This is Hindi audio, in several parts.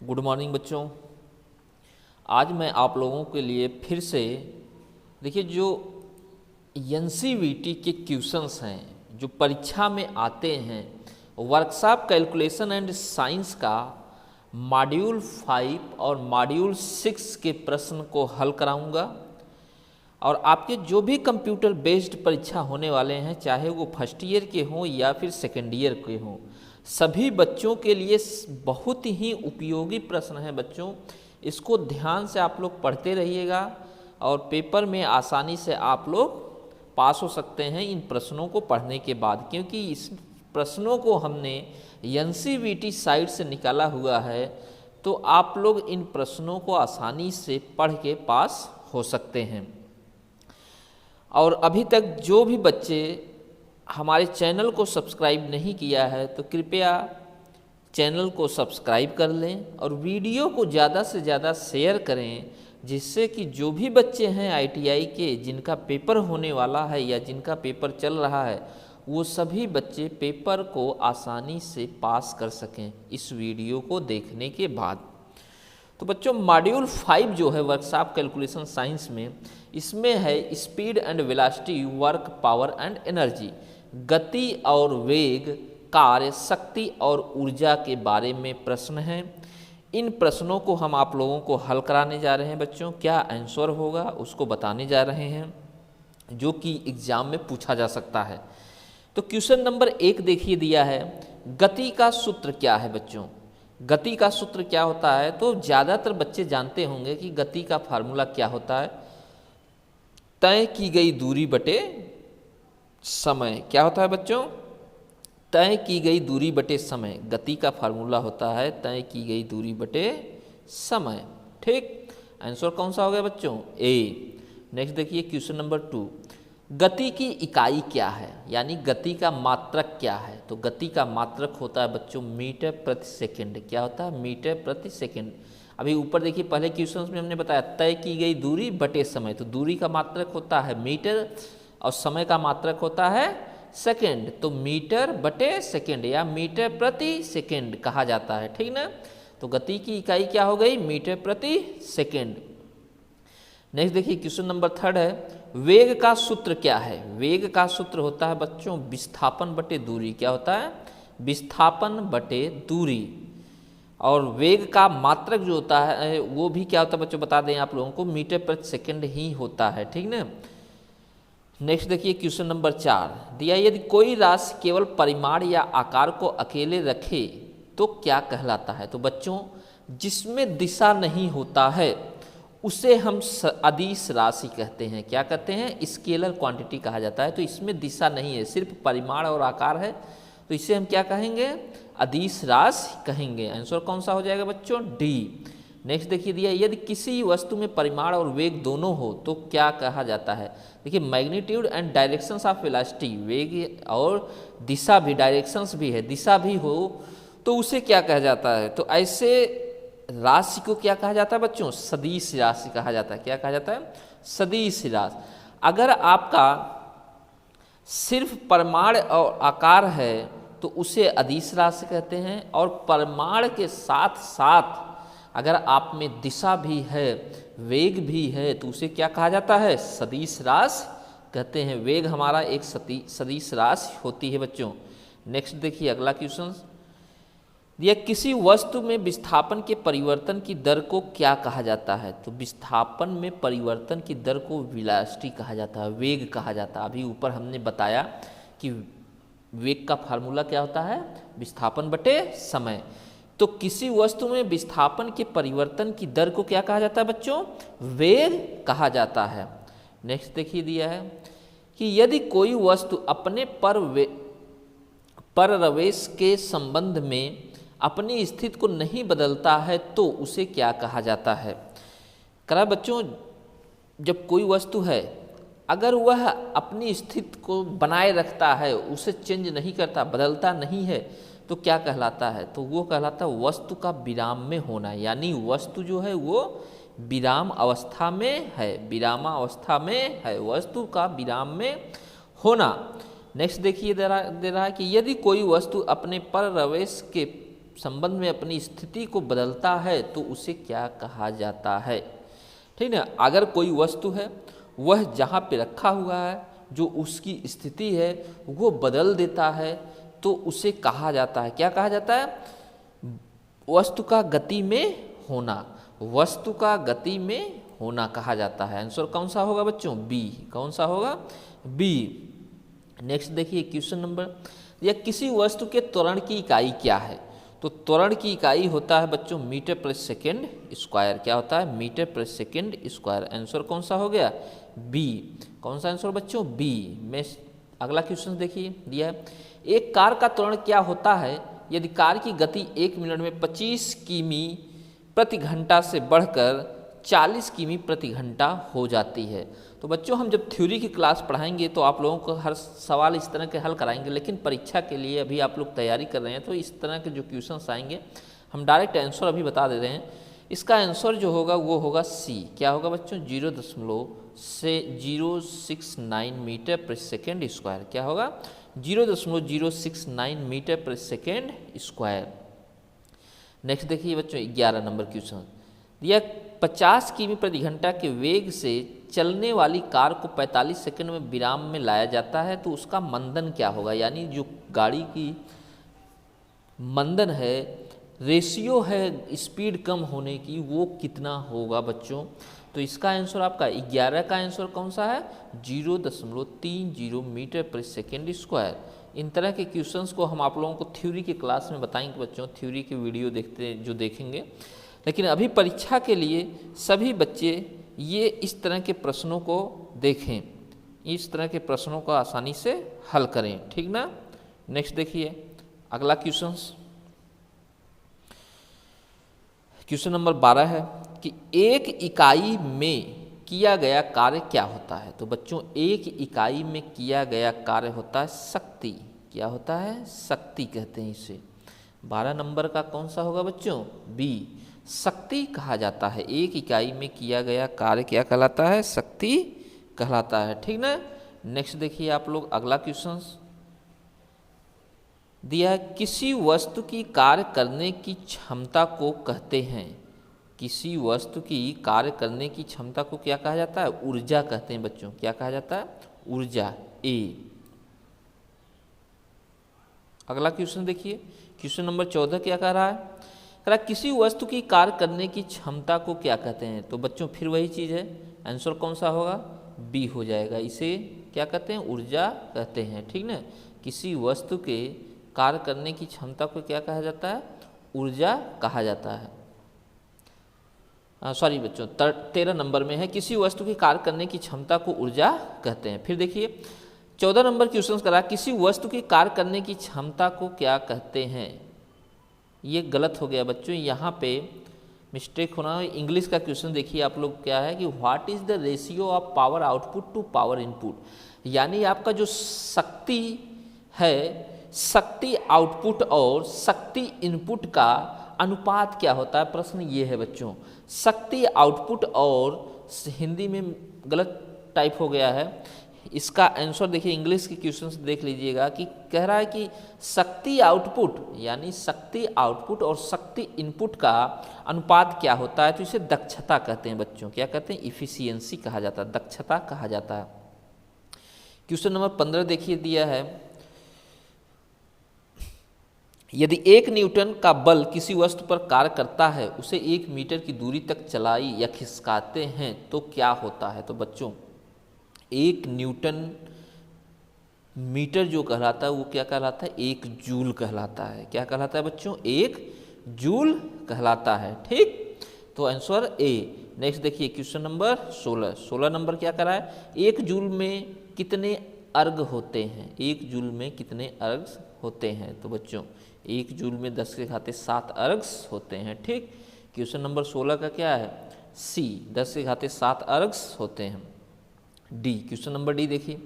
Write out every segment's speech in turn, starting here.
गुड मॉर्निंग बच्चों। आज मैं आप लोगों के लिए फिर से देखिए जो एनसीईआरटी के क्वेश्चंस हैं जो परीक्षा में आते हैं, वर्कशॉप कैलकुलेशन एंड साइंस का मॉड्यूल 5 और मॉड्यूल 6 के प्रश्न को हल कराऊंगा। और आपके जो भी कंप्यूटर बेस्ड परीक्षा होने वाले हैं, चाहे वो फर्स्ट ईयर के हों या फिर सेकेंड ईयर के हों, सभी बच्चों के लिए बहुत ही उपयोगी प्रश्न है बच्चों। इसको ध्यान से आप लोग पढ़ते रहिएगा और पेपर में आसानी से आप लोग पास हो सकते हैं इन प्रश्नों को पढ़ने के बाद, क्योंकि इस प्रश्नों को हमने एनसीईआरटी साइट से निकाला हुआ है। तो आप लोग इन प्रश्नों को आसानी से पढ़ के पास हो सकते हैं। और अभी तक जो भी बच्चे हमारे चैनल को सब्सक्राइब नहीं किया है तो कृपया चैनल को सब्सक्राइब कर लें और वीडियो को ज़्यादा से ज़्यादा शेयर करें, जिससे कि जो भी बच्चे हैं आईटीआई के जिनका पेपर होने वाला है या जिनका पेपर चल रहा है, वो सभी बच्चे पेपर को आसानी से पास कर सकें इस वीडियो को देखने के बाद। तो बच्चों मॉड्यूल 5 जो है वर्कशॉप कैलकुलेशन साइंस में, इसमें है speed and velocity, work, power and energy, गति और वेग, कार्य, शक्ति और ऊर्जा के बारे में प्रश्न हैं। इन प्रश्नों को हम आप लोगों को हल कराने जा रहे हैं बच्चों। क्या आंसर होगा उसको बताने जा रहे हैं, जो कि एग्जाम में पूछा जा सकता है। तो क्वेश्चन नंबर 1 देखिए दिया है, गति का सूत्र क्या है बच्चों। गति का सूत्र क्या होता है, तो ज़्यादातर बच्चे जानते होंगे कि गति का फार्मूला क्या होता है, तय की गई दूरी बटे समय। क्या होता है बच्चों, तय की गई दूरी बटे समय। गति का फार्मूला होता है तय की गई दूरी बटे समय। ठीक, आंसर कौन सा हो गया बच्चों, ए। नेक्स्ट देखिए क्वेश्चन नंबर 2, गति की इकाई क्या है, यानी गति का मात्रक क्या है। तो गति का मात्रक होता है बच्चों मीटर प्रति सेकंड। क्या होता है, मीटर प्रति सेकंड। अभी ऊपर देखिए पहले क्वेश्चन में हमने बताया तय की गई दूरी बटे समय, तो दूरी का मात्रक होता है मीटर और समय का मात्रक होता है सेकंड। तो मीटर बटे सेकंड या मीटर प्रति सेकंड कहा जाता है, ठीक ना। तो गति की इकाई क्या हो गई, मीटर प्रति सेकंड। नेक्स्ट देखिए क्वेश्चन नंबर 3 है, वेग का सूत्र क्या है। वेग का सूत्र होता है बच्चों विस्थापन बटे दूरी। क्या होता है, विस्थापन बटे दूरी। और वेग का मात्रक जो होता है वो भी क्या होता है बच्चों, बता दें आप लोगों को, मीटर प्रति सेकंड ही होता है, ठीक ना। नेक्स्ट देखिए क्वेश्चन नंबर 4 दिया, यदि कोई राशि केवल परिमाण या आकार को अकेले रखे तो क्या कहलाता है। तो बच्चों जिसमें दिशा नहीं होता है उसे हम अदिश राशि कहते हैं। क्या कहते हैं, स्केलर क्वांटिटी कहा जाता है। तो इसमें दिशा नहीं है, सिर्फ परिमाण और आकार है, तो इसे हम क्या कहेंगे, अदिश राशि कहेंगे। आंसर कौन सा हो जाएगा बच्चों, डी। नेक्स्ट देखिए दिया, यदि किसी वस्तु में परिमाण और वेग दोनों हो तो क्या कहा जाता है। देखिए magnitude and directions of velocity, वेग और दिशा भी, डायरेक्शंस भी है, दिशा भी हो तो उसे क्या कहा जाता है। तो ऐसे राशि को क्या कहा जाता है बच्चों, सदिश राशि कहा जाता है। क्या कहा जाता है, सदिश राशि। अगर आपका सिर्फ परिमाण और आकार है तो उसे अदिश राशि कहते हैं, और परिमाण के साथ साथ अगर आप में दिशा भी है, वेग भी है, तो उसे क्या कहा जाता है, सदिश राशि कहते हैं। वेग हमारा एक सदिश राशि होती है बच्चों। नेक्स्ट देखिए अगला क्वेश्चन दिया, किसी वस्तु में विस्थापन के परिवर्तन की दर को क्या कहा जाता है। तो विस्थापन में परिवर्तन की दर को वेलोसिटी कहा जाता है, वेग कहा जाता है। अभी ऊपर हमने बताया कि वेग का फार्मूला क्या होता है, विस्थापन बटे समय। तो किसी वस्तु में विस्थापन के परिवर्तन की दर को क्या कहा जाता है बच्चों, वेग कहा जाता है। नेक्स्ट देखिए दिया है कि यदि कोई वस्तु अपने परवेश के संबंध में अपनी स्थिति को नहीं बदलता है तो उसे क्या कहा जाता है। करा बच्चों, जब कोई वस्तु है अगर वह अपनी स्थिति को बनाए रखता है, उसे चेंज नहीं करता, बदलता नहीं है, तो क्या कहलाता है, तो वो कहलाता है वस्तु का विराम में होना। यानी वस्तु जो है वो विराम अवस्था में है, विरामावस्था में है, वस्तु का विराम में होना। नेक्स्ट देखिए दे रहा है कि यदि कोई वस्तु अपने परवेश के संबंध में अपनी स्थिति को बदलता है तो उसे क्या कहा जाता है। ठीक है, अगर कोई वस्तु है वह जहाँ पे रखा हुआ है जो उसकी स्थिति है वो बदल देता है तो उसे कहा जाता है, क्या कहा जाता है, वस्तु का गति में होना, वस्तु का गति में होना कहा जाता है। आंसर कौन सा होगा बच्चों, बी। कौन सा होगा, बी। नेक्स्ट देखिए क्वेश्चन नंबर, या किसी वस्तु के त्वरण की इकाई क्या है। तो त्वरण की इकाई होता है बच्चों मीटर पर सेकेंड स्क्वायर। क्या होता है, मीटर पर सेकेंड स्क्वायर। आंसर कौन सा हो गया, बी। कौन सा आंसर बच्चों, बी। में अगला क्वेश्चन देखिए दिया है, एक कार का त्वरण क्या होता है यदि कार की गति 1 मिनट में 25 किमी प्रति घंटा से बढ़कर 40 किमी प्रति घंटा हो जाती है। तो बच्चों हम जब थ्योरी की क्लास पढ़ाएंगे तो आप लोगों को हर सवाल इस तरह के हल कराएंगे, लेकिन परीक्षा के लिए अभी आप लोग तैयारी कर रहे हैं तो इस तरह के जो क्वेश्चंस आएंगे हम डायरेक्ट आंसर अभी बता दे रहे हैं। इसका आंसर जो होगा वो होगा सी। क्या होगा बच्चों, 0.069 मीटर पर सेकेंड स्क्वायर। क्या होगा, 0.069 मीटर पर सेकेंड स्क्वायर। नेक्स्ट देखिए बच्चों 11 नंबर क्वेश्चन, यह 50 किमी प्रति घंटा के वेग से चलने वाली कार को 45 सेकंड में विराम में लाया जाता है तो उसका मंदन क्या होगा। यानी जो गाड़ी की मंदन है, रेशियो है स्पीड कम होने की, वो कितना होगा बच्चों। तो इसका आंसर आपका 11 का आंसर कौन सा है, 0.30 मीटर पर सेकेंड स्क्वायर। इन तरह के क्वेश्चंस को हम आप लोगों को थ्योरी की क्लास में बताएंगे बच्चों, थ्योरी के वीडियो जो देखेंगे। लेकिन अभी परीक्षा के लिए सभी बच्चे ये इस तरह के प्रश्नों को देखें, इस तरह के प्रश्नों को आसानी से हल करें, ठीक ना। नेक्स्ट देखिए अगला क्वेश्चन नंबर 12 है कि एक इकाई में किया गया कार्य क्या होता है। तो बच्चों एक इकाई में किया गया कार्य होता है शक्ति। क्या होता है, शक्ति कहते हैं इसे। 12 नंबर का कौन सा होगा बच्चों, बी। शक्ति कहा जाता है, एक इकाई में किया गया कार्य क्या कहलाता है, शक्ति कहलाता है, ठीक ना। नेक्स्ट देखिए आप लोग अगला क्वेश्चन दिया है, किसी वस्तु की कार्य करने की क्षमता को कहते हैं। किसी वस्तु की कार्य करने की क्षमता को क्या कहा जाता है, ऊर्जा कहते हैं बच्चों। क्या कहा जाता है, ऊर्जा, ए। अगला क्वेश्चन देखिए क्वेश्चन नंबर 14 क्या कह रहा है, कह रहा किसी वस्तु की कार्य करने की क्षमता को क्या कहते हैं। तो बच्चों फिर वही चीज़ है, आंसर कौन सा होगा, बी हो जाएगा। इसे क्या कहते हैं, ऊर्जा कहते हैं, ठीक ना। किसी वस्तु के कार्य करने की क्षमता को क्या कहा जाता है, ऊर्जा कहा जाता है। सॉरी बच्चों 13 नंबर में है, किसी वस्तु की कार्य करने की क्षमता को ऊर्जा कहते हैं। फिर देखिए 14 नंबर क्वेश्चन करा, किसी वस्तु की कार्य करने की क्षमता को क्या कहते हैं। ये गलत हो गया बच्चों, यहाँ पे मिस्टेक होना। इंग्लिश का क्वेश्चन देखिए आप लोग, क्या है कि what is the ratio of power output to power input. यानी आपका जो शक्ति है, शक्ति आउटपुट और शक्ति इनपुट का अनुपात क्या होता है। प्रश्न ये है बच्चों, शक्ति आउटपुट और हिंदी में गलत टाइप हो गया है। इसका आंसर देखिए इंग्लिश के क्वेश्चन देख लीजिएगा कि कह रहा है कि शक्ति आउटपुट यानी शक्ति आउटपुट और शक्ति इनपुट का अनुपात क्या होता है। तो इसे दक्षता कहते हैं बच्चों। क्या कहते हैं, इफिशियंसी कहा जाता है, दक्षता कहा जाता है। क्वेश्चन नंबर 15 देखिए दिया है, यदि 1 न्यूटन का बल किसी वस्तु पर कार्य करता है, उसे 1 मीटर की दूरी तक चलाई या खिसकाते हैं तो क्या होता है। तो बच्चों 1 न्यूटन मीटर जो कहलाता है वो क्या कहलाता है, 1 जूल कहलाता है। क्या कहलाता है बच्चों, 1 जूल कहलाता है, ठीक। तो आंसर ए। नेक्स्ट देखिए क्वेश्चन नंबर 16 नंबर क्या कह रहा है, 1 जूल में कितने अर्घ होते हैं। 1 जूल में कितने अर्घ होते हैं। तो बच्चों 1 जूल में 10 के घाते 7 अर्घ होते हैं, ठीक। क्वेश्चन नंबर 16 का क्या है, सी, 10 के घाते 7 अर्घ होते हैं। डी, क्वेश्चन नंबर डी देखिए,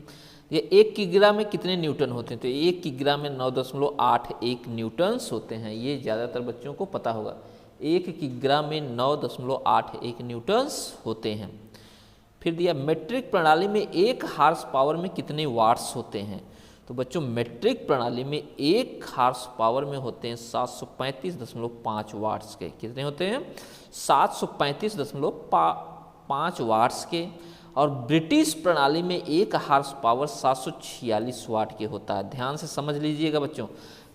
ये 1 किग्रा में कितने न्यूटन होते हैं। तो 1 किग्रा में 9.81 न्यूटन्स होते हैं। ये ज़्यादातर बच्चों को पता होगा, 1 किग्रा में 9.81 न्यूटन्स होते हैं। फिर दिया मेट्रिक प्रणाली में 1 हार्स पावर में कितने वाट्स होते हैं। तो बच्चों मेट्रिक प्रणाली में 1 हार्स पावर में होते हैं 735.5 वाट्स के। कितने होते हैं? 735.5 वाट्स के। और ब्रिटिश प्रणाली में 1 हार्स पावर 746 वाट के होता है। ध्यान से समझ लीजिएगा बच्चों,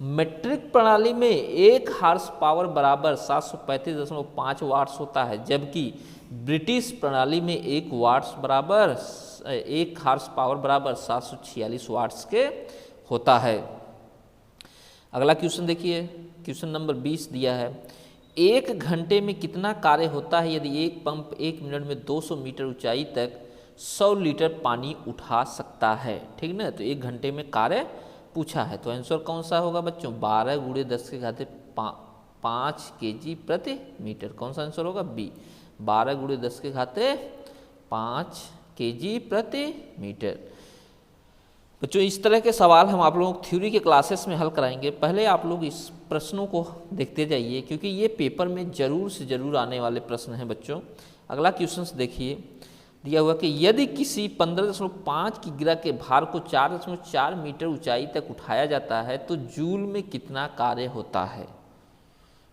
मेट्रिक प्रणाली में 1 हार्स पावर बराबर 735.5 वाट्स होता है, जबकि ब्रिटिश प्रणाली में 1 हार्स पावर बराबर 746 वाट्स के होता है। अगला क्वेश्चन देखिए, क्वेश्चन नंबर 20 दिया है, 1 घंटे में कितना कार्य होता है यदि एक पंप 1 मिनट में 200 मीटर ऊंचाई तक 100 लीटर पानी उठा सकता है। ठीक ना, तो 1 घंटे में कार्य पूछा है, तो आंसर कौन सा होगा बच्चों? 12 × 10 के घाते 5 kg प्रति मीटर। कौन सा आंसर होगा? बी, 12 × 10 के घाते 5 kg प्रति मीटर। बच्चों इस तरह के सवाल हम आप लोगों को थ्योरी के क्लासेस में हल कराएंगे। पहले आप लोग इस प्रश्नों को देखते जाइए, क्योंकि ये पेपर में ज़रूर से ज़रूर आने वाले प्रश्न हैं बच्चों। अगला क्वेश्चन देखिए, दिया हुआ कि यदि किसी 15.5 किग्रा के भार को 4.4 मीटर ऊंचाई तक उठाया जाता है तो जूल में कितना कार्य होता है?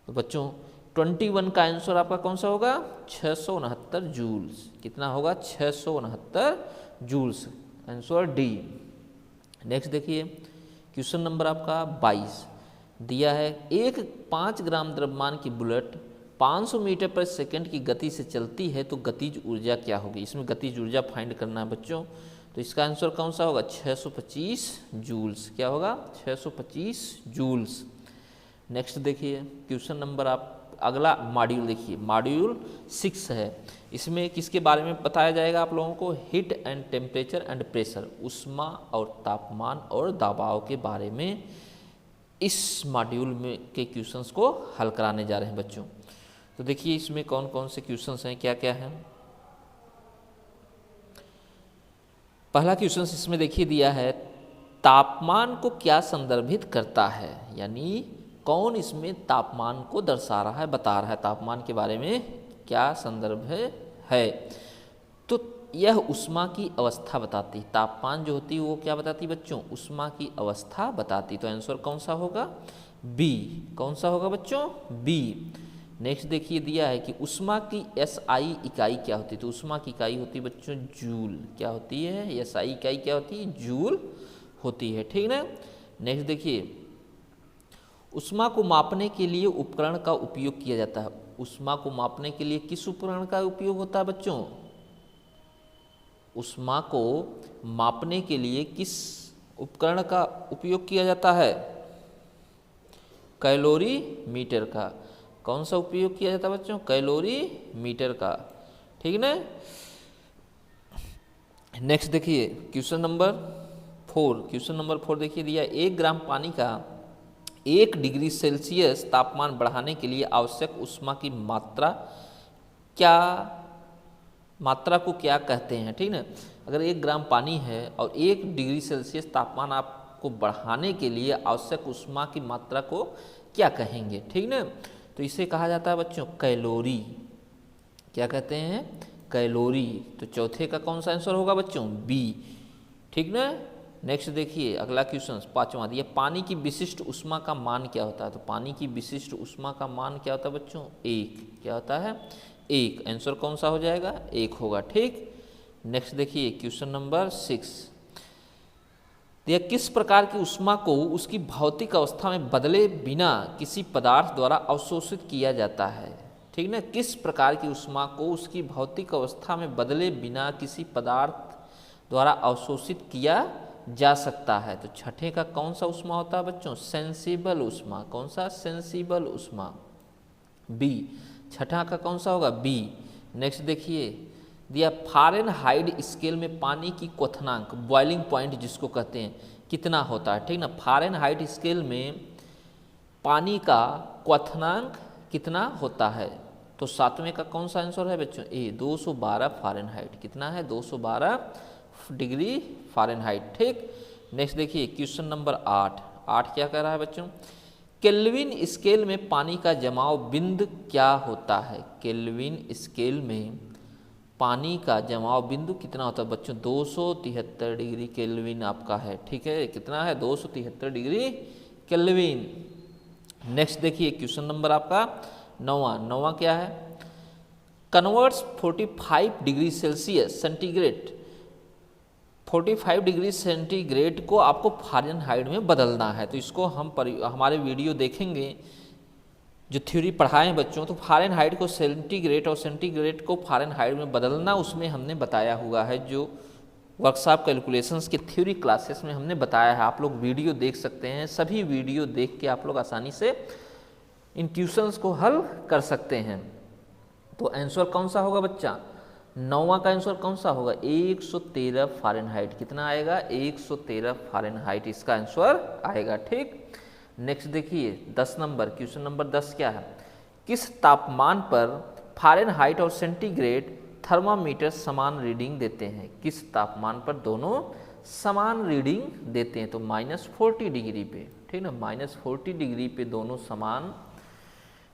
तो बच्चों 21 का आंसर आपका कौन सा होगा? 669 जूल्स। कितना होगा? 669 जूल्स, आंसर डी। नेक्स्ट देखिए, क्वेश्चन नंबर आपका 22 दिया है, एक 5 ग्राम द्रव्यमान की बुलेट 500 मीटर पर सेकंड की गति से चलती है तो गतिज ऊर्जा क्या होगी? इसमें गतिज ऊर्जा फाइंड करना है बच्चों, तो इसका आंसर कौन सा होगा? 625 जूल्स। क्या होगा? 625 जूल्स। नेक्स्ट देखिए, क्वेश्चन नंबर आप अगला मॉड्यूल देखिए, मॉड्यूल 6 है। इसमें किसके बारे में बताया जाएगा आप लोगों को? Heat and temperature and pressure, ऊष्मा और तापमान और दबाव के बारे में इस मॉड्यूल में के क्वेश्चंस को हल कराने जा रहे हैं बच्चों। तो देखिए इसमें कौन कौन से क्वेश्चंस हैं, क्या क्या हैं। पहला क्वेश्चन इसमें देखिए दिया है, तापमान को क्या संदर्भित करता है? यानी कौन इसमें तापमान को दर्शा रहा है, बता रहा है, तापमान के बारे में क्या संदर्भ है? तो यह ऊष्मा की अवस्था बताती, तापमान जो होती है वो क्या बताती बच्चों? ऊष्मा की अवस्था बताती। तो आंसर कौन सा होगा? बी। कौन सा होगा बच्चों? बी। नेक्स्ट देखिए दिया है कि ऊष्मा की एसआई इकाई क्या होती है? तो ऊष्मा की इकाई होती है बच्चों जूल। क्या होती है? एसआई इकाई क्या होती है? जूल होती है। ठीक ना। नेक्स्ट देखिए, ऊष्मा को मापने के लिए उपकरण का उपयोग किया जाता है। ऊष्मा को मापने के लिए किस उपकरण का उपयोग होता है बच्चों? ऊष्मा को मापने के लिए किस उपकरण का उपयोग किया जाता है? कैलोरी मीटर का। कौन सा उपयोग किया जाता है बच्चों? कैलोरी मीटर का। ठीक ना। नेक्स्ट देखिए क्वेश्चन नंबर 4। क्वेश्चन नंबर 4 देखिए दिया, 1 ग्राम पानी का 1 डिग्री सेल्सियस तापमान बढ़ाने के लिए आवश्यक ऊष्मा की मात्रा को क्या कहते हैं? ठीक ना। अगर 1 ग्राम पानी है और 1 डिग्री सेल्सियस तापमान आपको बढ़ाने के लिए आवश्यक ऊष्मा की मात्रा को क्या कहेंगे? ठीक ना। तो इसे कहा जाता है बच्चों कैलोरी। क्या कहते हैं? कैलोरी। तो चौथे का कौन सा आंसर होगा बच्चों? बी। ठीक ना। नेक्स्ट देखिए अगला क्वेश्चन 5वां दिया, पानी की विशिष्ट ऊष्मा का मान क्या होता है? तो पानी की विशिष्ट ऊष्मा का मान क्या होता है बच्चों? 1। क्या होता है? 1। आंसर कौन सा हो जाएगा? 1 होगा। ठीक। नेक्स्ट देखिए क्वेश्चन नंबर 6 दिया, किस प्रकार की ऊष्मा को उसकी भौतिक अवस्था में बदले बिना किसी पदार्थ द्वारा अवशोषित किया जाता है? ठीक ना। किस प्रकार की ऊष्मा को उसकी भौतिक अवस्था में बदले बिना किसी पदार्थ द्वारा अवशोषित किया जा सकता है? तो छठे का कौन सा ऊष्मा होता है बच्चों? सेंसिबल ऊष्मा। कौन सा? सेंसिबल ऊष्मा। बी। छठा का कौन सा होगा? बी। नेक्स्ट देखिए दिया, फ़ारेनहाइट स्केल में पानी की क्वथनांक, बॉइलिंग पॉइंट जिसको कहते हैं, कितना होता है? ठीक ना। फ़ारेनहाइट स्केल में पानी का क्वथनांक कितना होता है? तो 7वें का कौन सा आंसर है बच्चों? ए, 212 फ़ारेनहाइट। कितना है? 212 डिग्री फ़ारेनहाइट। ठीक। नेक्स्ट देखिए क्वेश्चन नंबर 8। 8 क्या कह रहा है बच्चों? केल्विन स्केल में पानी का जमाव बिंदु क्या होता है? केल्विन स्केल में पानी का जमाव बिंदु कितना होता है बच्चों? 273 डिग्री केल्विन आपका है। ठीक है, कितना है? 273 डिग्री केल्विन। नेक्स्ट देखिए क्वेश्चन नंबर आपका 9वां क्या है? Converts 45 degree Celsius centigrade 45 degree centigrade को आपको फ़ारेनहाइट में बदलना है। तो इसको हम हमारे वीडियो देखेंगे जो थ्योरी पढ़ाए हैं बच्चों, तो फ़ारेनहाइट को सेंटीग्रेड और सेंटीग्रेड को फ़ारेनहाइट में बदलना उसमें हमने बताया हुआ है, जो वर्कशॉप कैलकुलेशंस की थ्योरी क्लासेस में हमने बताया है। आप लोग वीडियो देख सकते हैं, सभी वीडियो देख के आप लोग आसानी से इन ट्यूशन्स को हल कर सकते हैं। तो आंसर कौन सा होगा बच्चा? 9वां का आंसर कौन सा होगा? 113 फ़ारेनहाइट। कितना आएगा? 113 फ़ारेनहाइट इसका आंसर आएगा। ठीक, नेक्स्ट देखिए 10 नंबर, क्वेश्चन नंबर 10 क्या है? किस तापमान पर फ़ारेनहाइट और सेंटीग्रेड थर्मामीटर समान रीडिंग देते हैं? किस तापमान पर दोनों समान रीडिंग देते हैं? तो -40 डिग्री पे, ठीक ना, -40 डिग्री पे दोनों समान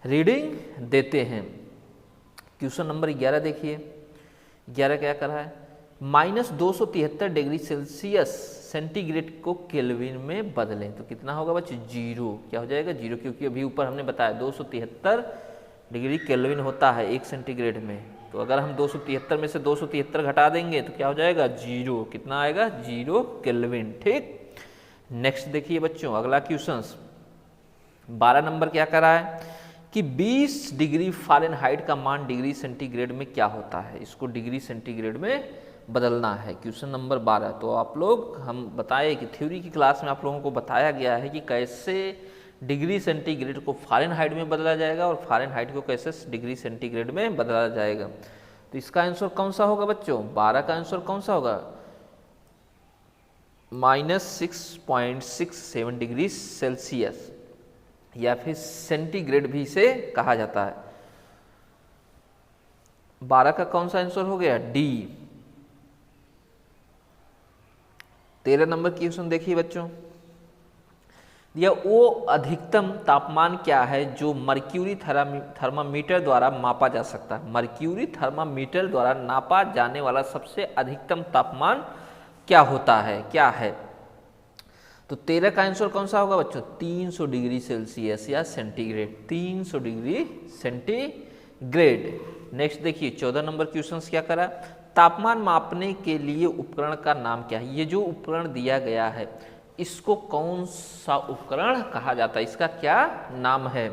रीडिंग देते हैं। क्वेश्चन नंबर 11 देखिए, 11 क्या कर रहा है? -273 डिग्री सेल्सियस सेंटीग्रेड को केल्विन में बदलें। तो कितना होगा बच्चे? 0। क्या हो जाएगा? 0, क्योंकि अभी ऊपर हमने बताया 273 डिग्री केल्विन होता है 1 सेंटीग्रेड में। तो अगर हम 273 में से 273 घटा देंगे तो क्या हो जाएगा? 0। कितना आएगा? 0 केल्विन। ठीक, नेक्स्ट देखिए बच्चों अगला क्वेश्चन 12 नंबर क्या कर रहा है कि 20 डिग्री फ़ारेनहाइट का मान डिग्री सेंटीग्रेड में क्या होता है? इसको डिग्री सेंटीग्रेड में बदलना है। Question number 12। तो आप लोग हम बताए कि थ्योरी की क्लास में आप लोगों को बताया गया है कि कैसे डिग्री सेंटीग्रेड को फ़ारेनहाइट में बदला जाएगा और फ़ारेनहाइट को कैसे डिग्री सेंटीग्रेड में बदला जाएगा। तो इसका आंसर कौन सा होगा बच्चों? 12 का आंसर कौन सा होगा? -6.67 डिग्री सेल्सियस, या फिर सेंटीग्रेड भी इसे कहा जाता है। 12 का कौन सा आंसर हो गया? डी। 13 नंबर क्वेश्चन देखिए बच्चों, यह वो अधिकतम तापमान क्या है जो मर्क्यूरी थर्मामीटर द्वारा मापा जा सकता है? मर्क्यूरी थर्मामीटर द्वारा नापा जाने वाला सबसे अधिकतम तापमान क्या होता है, क्या है? तो 13 का आंसर कौन सा होगा बच्चों? 300 डिग्री सेल्सियस या सेंटीग्रेड, 300 डिग्री सेंटीग्रेड। नेक्स्ट देखिए 14 नंबर क्वेश्चन क्या करा? तापमान मापने के लिए उपकरण का नाम क्या है? ये जो उपकरण दिया गया है इसको कौन सा उपकरण कहा जाता है? इसका क्या नाम है?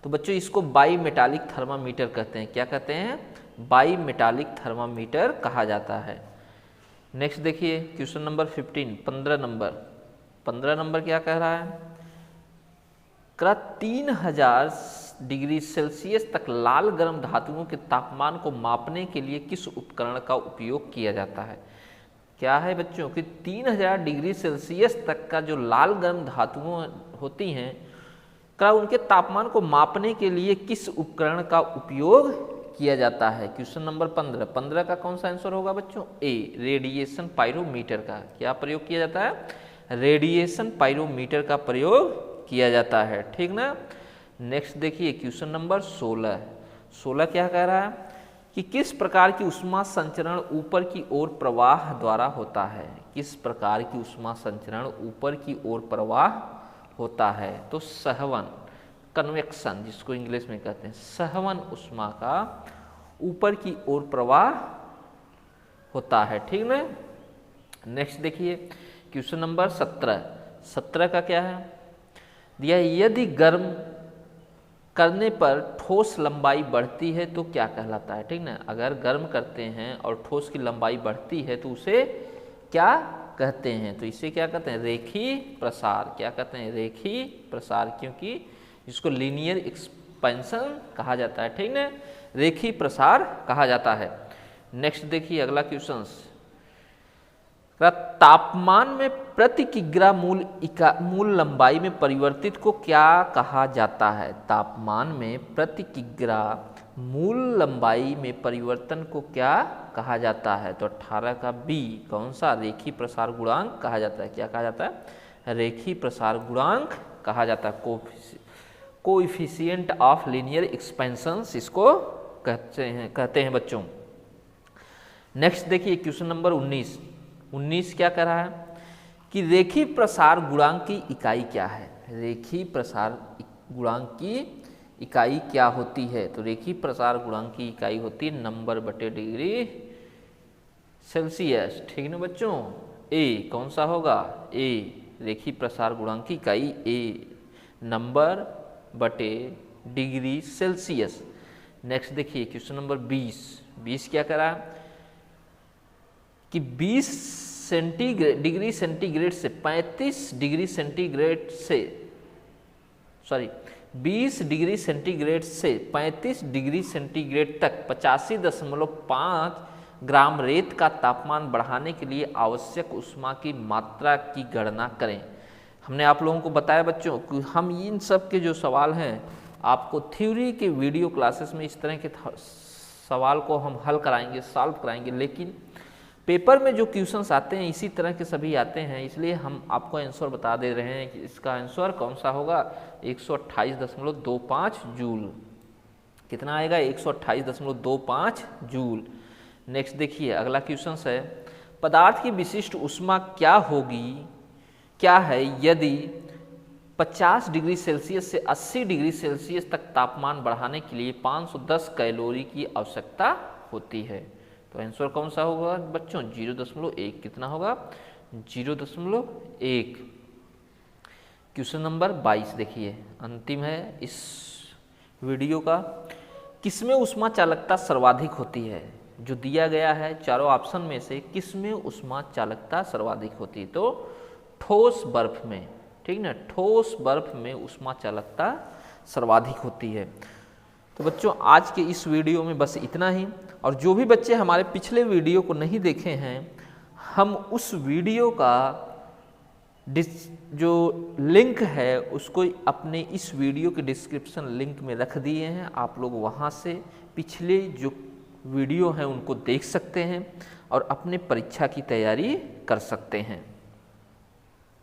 तो बच्चों इसको बाई मेटालिक थर्मामीटर कहते हैं। क्या कहते हैं? बाई मेटालिक थर्मामीटर कहा जाता है। नेक्स्ट देखिए क्वेश्चन नंबर 15 15 नंबर क्या कह रहा है? 3000 डिग्री सेल्सियस तक लाल गर्म धातुओं के तापमान को मापने के लिए किस उपकरण का उपयोग किया जाता है? क्या है बच्चों कि 3000 डिग्री सेल्सियस तक का जो लाल गर्म धातुओं होती हैं का उनके तापमान को मापने के लिए किस उपकरण का उपयोग किया जाता है? क्वेश्चन नंबर 15 का कौन सा आंसर होगा बच्चों? ए, रेडिएशन पायरोमीटर का क्या प्रयोग किया जाता है? रेडिएशन पायरोमीटर का प्रयोग किया जाता है। ठीक ना। नेक्स्ट देखिए क्वेश्चन नंबर 16 क्या कह रहा है कि किस प्रकार की ऊष्मा संचरण ऊपर की ओर प्रवाह द्वारा होता है? किस प्रकार की ऊष्मा संचरण ऊपर की ओर प्रवाह होता है? तो सहवन, कन्वेक्शन जिसको इंग्लिश में कहते हैं, सहवन ऊष्मा का ऊपर की ओर प्रवाह होता है। ठीक ना। नेक्स्ट देखिए क्वेश्चन नंबर 17 का क्या है दिया? यदि गर्म करने पर ठोस लंबाई बढ़ती है तो क्या कहलाता है? ठीक ना। अगर गर्म करते हैं और ठोस की लंबाई बढ़ती है तो उसे क्या कहते हैं? तो इसे क्या कहते हैं? रेखीय प्रसार। क्या कहते हैं? रेखीय प्रसार, क्योंकि इसको लीनियर एक्सपेंशन कहा जाता है। ठीक ना। रेखीय प्रसार कहा जाता है। नेक्स्ट देखिए अगला क्वेश्चन, तापमान में प्रति किग्रा मूल लंबाई में परिवर्तित को क्या कहा जाता है? तापमान में प्रति किग्रा मूल लंबाई में परिवर्तन को क्या कहा जाता है? तो 18 का बी, कौन सा? रेखीय प्रसार गुणांक कहा जाता है। क्या कहा जाता है? रेखीय प्रसार गुणांक कहा जाता है। कोएफिशिएंट ऑफ लीनियर एक्सपेंशन इसको कहते हैं बच्चों। नेक्स्ट देखिए क्वेश्चन नंबर 19 क्या कह रहा है कि रेखीय प्रसार गुणांक की इकाई क्या है। रेखीय प्रसार गुणांक की इकाई क्या होती है? तो रेखीय प्रसार गुणांक की इकाई होती है नंबर बटे डिग्री सेल्सियस। ठीक ना बच्चों, ए कौन सा होगा? ए रेखीय प्रसार गुणांक की इकाई ए नंबर बटे डिग्री सेल्सियस। नेक्स्ट देखिए क्वेश्चन नंबर 20 क्या कह रहा है कि 20 डिग्री सेंटीग्रेड से 35 डिग्री सेंटीग्रेड से 20 डिग्री सेंटीग्रेड से 35 डिग्री सेंटीग्रेड तक 85.5 ग्राम रेत का तापमान बढ़ाने के लिए आवश्यक ऊष्मा की मात्रा की गणना करें। हमने आप लोगों को बताया बच्चों कि हम इन सब के जो सवाल हैं आपको थ्योरी के वीडियो क्लासेस में इस तरह के सवाल को हम हल कराएंगे, सॉल्व कराएंगे, लेकिन पेपर में जो क्वेश्चंस आते हैं इसी तरह के सभी आते हैं, इसलिए हम आपको आंसर बता दे रहे हैं कि इसका आंसर कौन सा होगा? 128.25 जूल। कितना आएगा? 128.25 जूल। नेक्स्ट देखिए अगला क्वेश्चन है, पदार्थ की विशिष्ट ऊष्मा क्या है यदि 50 डिग्री सेल्सियस से 80 डिग्री सेल्सियस तक तापमान बढ़ाने के लिए 510 कैलोरी की आवश्यकता होती है। तो आंसर कौन सा होगा बच्चों? 0.1। कितना होगा? 0.1। क्वेश्चन नंबर 22 देखिए, अंतिम है इस वीडियो का। किसमें ऊष्मा चालकता सर्वाधिक होती है? जो दिया गया है चारों ऑप्शन में से किसमें ऊष्मा चालकता सर्वाधिक होती है? तो ठोस बर्फ में। ठीक ना, ठोस बर्फ में ऊष्मा चालकता सर्वाधिक होती है। तो बच्चों आज के इस वीडियो में बस इतना ही, और जो भी बच्चे हमारे पिछले वीडियो को नहीं देखे हैं, हम उस वीडियो का जो लिंक है उसको अपने इस वीडियो के डिस्क्रिप्शन लिंक में रख दिए हैं। आप लोग वहाँ से पिछले जो वीडियो हैं उनको देख सकते हैं और अपने परीक्षा की तैयारी कर सकते हैं।